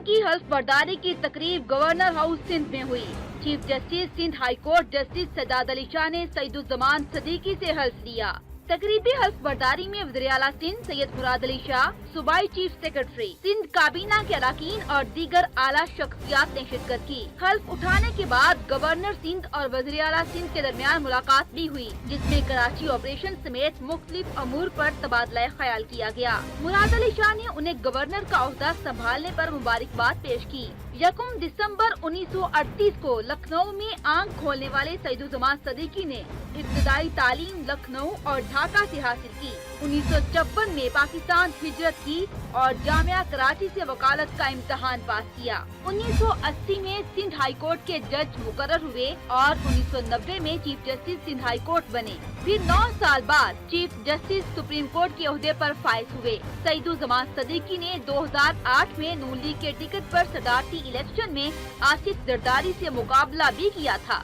की हल्फ बर्दारी की तकरीब गवर्नर हाउस सिंध में हुई। Chief justice Sindh high court justice Sajjad Ali Shah ने सईदुज्जमान सदीकी से हल्फ लिया। तकरीबी हल्फ बर्दारी में वज़ीर आला सिंध सैयद मुराद अली शाह, सूबाई चीफ सेक्रेटरी, सिंध काबीना के अरकान और दीगर आला शख्सियात ने शिरकत की। हल्फ उठाने के बाद गवर्नर सिंध और वज़ीर आला सिंध के दरमियान मुलाकात भी हुई, जिसमें कराची ऑपरेशन समेत मुख्तलिफ अमूर पर तबादला ख्याल किया गया। मुराद अली शाह ने उन्हें गवर्नर का ओहदा संभालने पर मुबारकबाद पेश की। 1 दिसंबर 1938 को लखनऊ में आंख खोलने वाले सईदुज्जमान सदीकी ने इब्तदाई तालीम लखनऊ और ढाका से हासिल की। 1954 में पाकिस्तान हिजरत की और जामिया कराची से वकालत का इम्तहान पास किया। 1980 में सिंध हाई कोर्ट के जज मुकर्रर हुए और 1990 में chief justice Sindh high court बने। फिर 9 साल बाद चीफ जस्टिस सुप्रीम कोर्ट के ओहदे पर फाइज हुए। सईदुज्जमान सदीकी ने 2008 में नून लीग के टिकट पर सदारती इलेक्शन में आसिफ जरदारी से मुकाबला भी किया था।